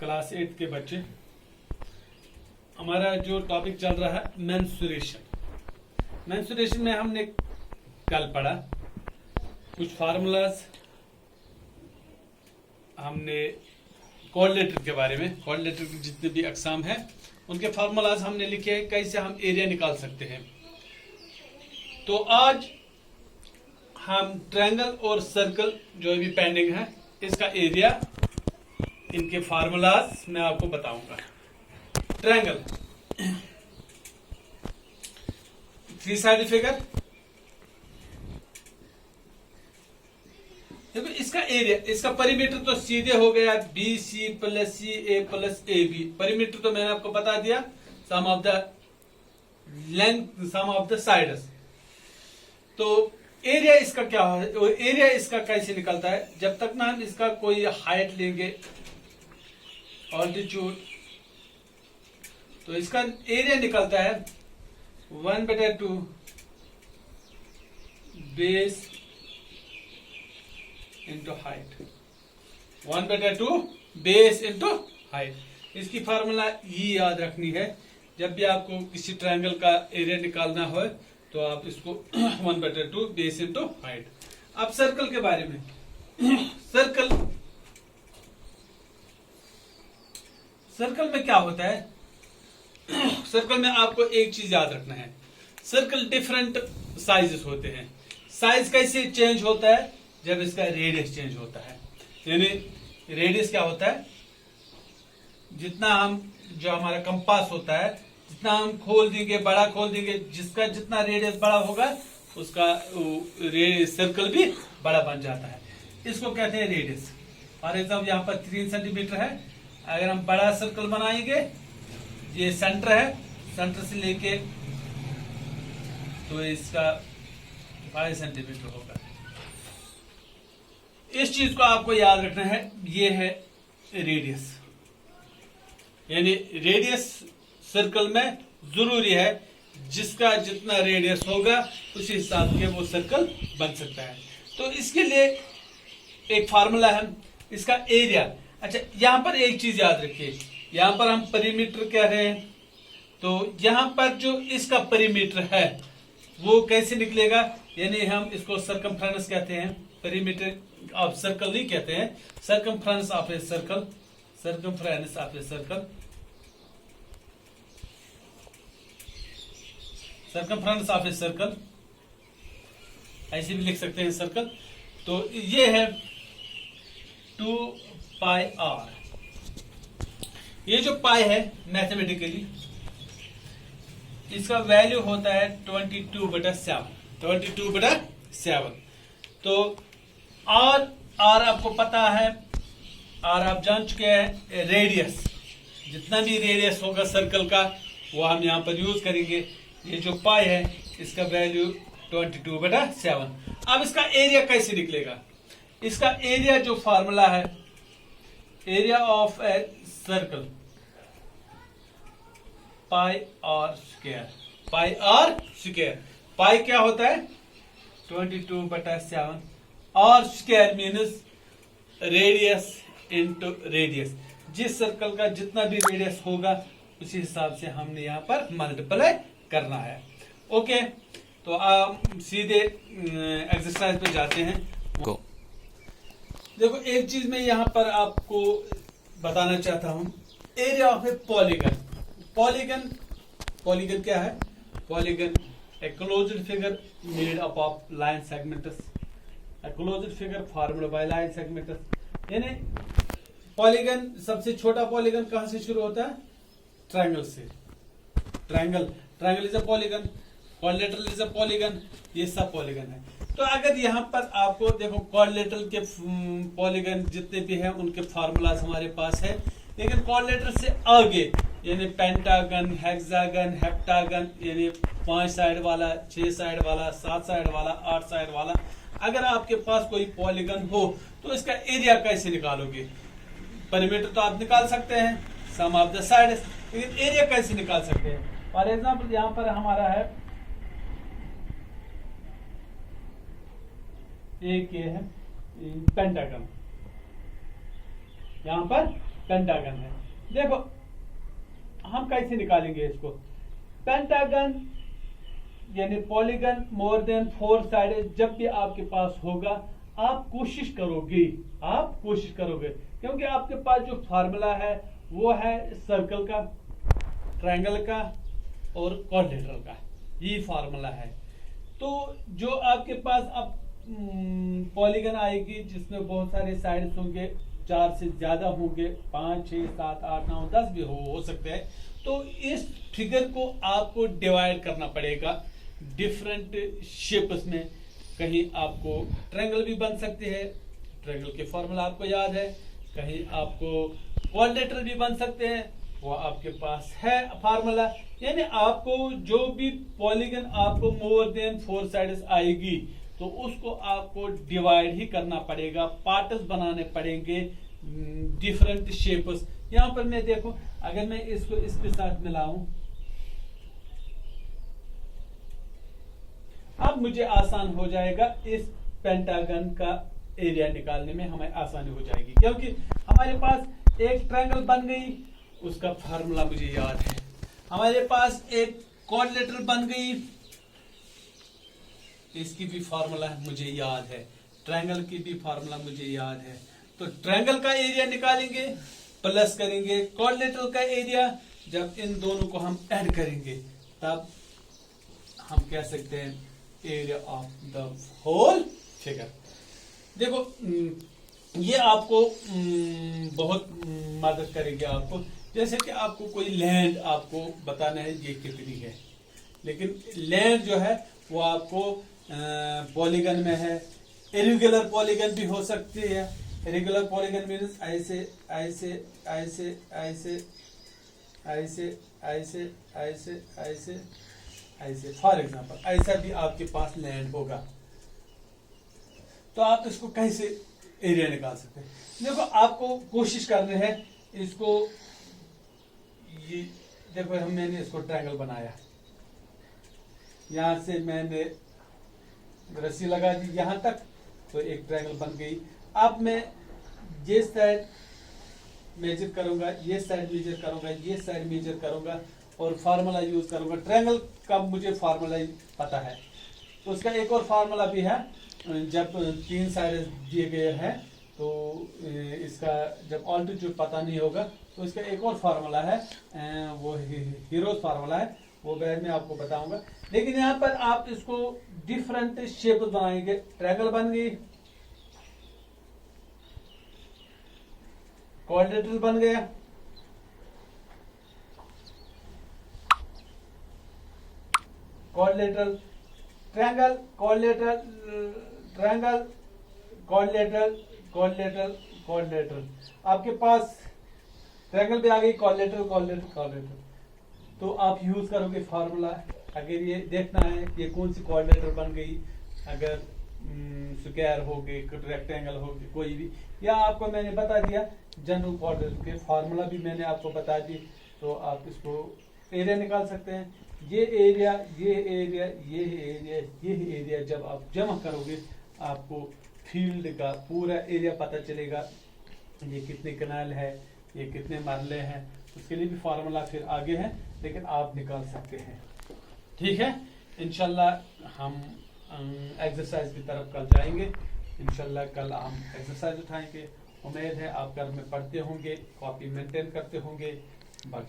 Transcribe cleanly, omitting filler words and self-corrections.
Class 8 के बच्चे, हमारा जो टॉपिक चल रहा है मेंस्ट्रुएशन में हमने कल पढ़ा कुछ फार्मूलाज, हमने कोऑर्डिनेटर के बारे में, कोऑर्डिनेटर के जितने भी अकसाम हैं उनके फार्मूलाज हमने लिखे हैं, कैसे हम एरिया निकाल सकते हैं। तो आज हम ट्रायंगल और सर्कल जो अभी पेंडिंग है इसका एरिया, इनके फार्मूलाज मैं आपको बताऊंगा। ट्रायंगल, 3 साइड फिगर, देखो इसका एरिया, इसका परिमीटर तो सीधे हो गया BC + CA + AB। परिमीटर तो मैंने आपको बता दिया, sum of the length, sum of the sides. तो एरिया इसका क्या है, एरिया इसका कैसे निकलता है, जब तक ना हम इसका कोई हाइट लेंगे, ऑल्टीट्यूड, तो इसका एरिया निकलता है 1/2 base into height, 1/2 base into height. इसकी फार्मूला ये याद रखनी है, जब भी आपको किसी ट्रायंगल का एरिया निकालना हो तो आप इसको 1/2 बेस इंटू हाइट। अब सर्कल के बारे में, सर्कल में क्या होता है, सर्कल में आपको एक चीज याद रखना है, सर्कल डिफरेंट साइजेस होते हैं। साइज कैसे चेंज होता है, जब इसका रेडियस चेंज होता है। यानी रेडियस क्या होता है, जितना हम, जो हमारा कंपास होता है, जितना हम खोल देंगे, बड़ा खोल देंगे, जिसका जितना रेडियस बड़ा होगा उसका सर्कल भी बड़ा बन जाता है। इसको कहते हैं रेडियस। फॉर एग्जाम्पल यहाँ पर 3 सेंटीमीटर है, अगर हम बड़ा सर्कल बनाएंगे, ये सेंटर है, सेंटर से लेके तो इसका 5 सेंटीमीटर होगा। इस चीज को आपको याद रखना है, ये है रेडियस। यानी रेडियस सर्कल में जरूरी है, जिसका जितना रेडियस होगा उसी हिसाब के वो सर्कल बन सकता है। तो इसके लिए एक फार्मूला है, इसका एरिया। अच्छा, यहां पर एक चीज याद रखिए, यहां पर हम परिमीटर कह रहे हैं, तो यहां पर जो इसका परिमीटर है वो कैसे निकलेगा, यानी हम इसको सर्कमफ्रेंस कहते हैं। परिमीटर ऑफ सर्कल नहीं कहते हैं, circumference of a circle, circumference of a circle, circumference of a circle, ऐसे भी लिख सकते हैं सर्कल। तो ये है 2πr। ये जो पाई है मैथमेटिकली इसका वैल्यू होता है 22/7, 22/7। तो आर आपको पता है, आर आप जान चुके हैं, रेडियस, जितना भी रेडियस होगा सर्कल का वो हम यहां पर यूज करेंगे। ये जो पाई है इसका वैल्यू 22/7। अब इसका एरिया कैसे निकलेगा, इसका एरिया जो फार्मूला है, area of a circle πr², πr²। पाई क्या होता है 22/7, और square means radius into radius. जिस सर्कल का जितना भी रेडियस होगा उसी हिसाब से हमने यहाँ पर मल्टीप्लाई करना है। ओके, तो आप सीधे एक्सरसाइज पे जाते हैं। देखो एक चीज मैं यहाँ पर आपको बताना चाहता हूँ, area of A polygon. Polygon क्या है, polygon a closed figure made up of line segments, a closed figure formed by line segments. यानी पॉलीगन, सबसे छोटा पॉलीगन कहां से शुरू होता है, ट्रायंगल से। Triangle is a polygon, quadrilateral is a polygon, ये सब पॉलीगन है। तो अगर यहाँ पर आपको देखो क्वाड्रिलेटरल के पॉलीगन जितने भी हैं उनके फार्मूलाज हमारे पास है, लेकिन क्वाड्रिलेटरल से आगे यानी पेंटागन, हेक्सागन, हेप्टागन, यानी 5 साइड वाला, 6 साइड वाला, 7 साइड वाला, 8 साइड वाला, अगर आपके पास कोई पॉलीगन हो तो इसका एरिया कैसे निकालोगे। परिमीटर तो आप निकाल सकते हैं, सम ऑफ द साइड्स, लेकिन एरिया कैसे निकाल सकते हैं। फॉर एग्जांपल यहां पर हमारा है, एक ये है पेंटागन, यहां पर पेंटागन है। देखो हम कैसे निकालेंगे इसको। पेंटागन यानी पॉलीगन मोर देन 4 साइड जब भी आपके पास होगा आप कोशिश करोगे क्योंकि आपके पास जो फार्मूला है वो है सर्कल का, ट्रायंगल का और क्वाड्रिलेटरल का, ये फार्मूला है। तो जो आपके पास अब पॉलीगन आएगी जिसमें बहुत सारे साइड्स होंगे, 4 से ज्यादा होंगे, 5 6 7 8 9 10 भी हो सकते हैं। तो इस फिगर को आपको डिवाइड करना पड़ेगा डिफरेंट शेप्स में। कहीं आपको ट्रायंगल भी बन सकते हैं, ट्रायंगल के फॉर्मूला आपको याद है, कहीं आपको क्वाड्रिलेटरल भी बन सकते हैं, वो आपके पास है फार्मूला। यानी आपको जो भी पॉलीगन आपको मोर देन 4 साइड्स आएगी तो उसको आपको डिवाइड ही करना पड़ेगा, पार्ट्स बनाने पड़ेंगे डिफरेंट शेप्स। यहां पर मैं देखो अगर मैं इसको इसके साथ मिलाऊं, अब मुझे आसान हो जाएगा इस पेंटागन का एरिया निकालने में, हमें आसानी हो जाएगी क्योंकि हमारे पास एक ट्रायंगल बन गई, उसका फार्मूला मुझे याद है। हमारे पास एक क्वाड्रिलेटरल बन गई, इसकी भी फार्मूला मुझे याद है, ट्रायंगल की भी फार्मूला मुझे याद है। तो ट्रायंगल का एरिया निकालेंगे, प्लस करेंगे क्वाड्रिलेटरल का एरिया, जब इन दोनों को हम ऐड करेंगे तब हम कह सकते हैं area of the whole figure. देखो ये आपको बहुत मदद करेगी आपको, जैसे कि आपको कोई लैंड आपको बताना है ये कितनी है, लेकिन लैंड जो है वो आपको पॉलीगन में है, इरेगुलर पॉलीगन भी हो सकती है। इरेगुलर पॉलीगन मीन्स ऐसे ऐसे ऐसे ऐसे ऐसे ऐसे ऐसे ऐसे ऐसे, फॉर एग्जांपल ऐसा भी आपके पास लैंड होगा, तो आप इसको कैसे एरिया निकाल सकते हैं। देखो आपको कोशिश करनी है इसको, ये देखो मैंने इसको ट्रायंगल बनाया, यहां से मैंने रस्सी लगा दी यहां तक, तो एक ट्रायंगल बन गई। अब मैं ये साइड मेजर करूंगा, ये साइड मेजर करूंगा, ये साइड मेजर करूंगा और फार्मूला यूज करूंगा। ट्रायंगल का मुझे फार्मूला पता है, तो उसका एक और फार्मूला भी है, जब 3 साइड दिए गए हैं तो इसका जब ऑल्टीट्यूड पता नहीं होगा तो इसका एक और फार्मूला है, वो हीरोज फार्मूला है, वो बाद में आपको बताऊंगा। लेकिन यहाँ पर आप इसको डिफरेंट शेप बनाएंगे। ट्रायंगल बन गई, क्वाड्रिलेटरल बन गया, quadrilateral, triangle, quadrilateral, triangle, quadrilateral, quadrilateral, quadrilateral. आपके पास ट्रायंगल भी आ गई, क्वाड्रिलेटरल, क्वाड्रिलेटरल, क्वाड्रिलेटरल। तो आप यूज करोगे फार्मूला, अगर ये देखना है ये कौन सी क्वाड्रिलेटरल बन गई, अगर स्क्वायर हो गई, रेक्टेंगल हो गई, कोई भी, या आपको मैंने बता दिया जनरल क्वाड्रिलेटरल के फार्मूला भी मैंने आपको बता दी, तो आप इसको एरिया निकाल सकते हैं। ये एरिया, ये एरिया, ये एरिया, ये एरिया जब आप जमा करोगे आपको फील्ड का पूरा एरिया पता चलेगा, ये कितने कनाल है, ये कितने मरले हैं, उसके लिए भी फार्मूला फिर आगे है, लेकिन आप निकाल सकते हैं। ठीक है, इंशाल्लाह हम एक्सरसाइज की तरफ कल जाएंगे। इंशाल्लाह कल हम एक्सरसाइज उठाएंगे। उम्मीद है आप घर में पढ़ते होंगे, कॉपी मेंटेन करते होंगे, बाकी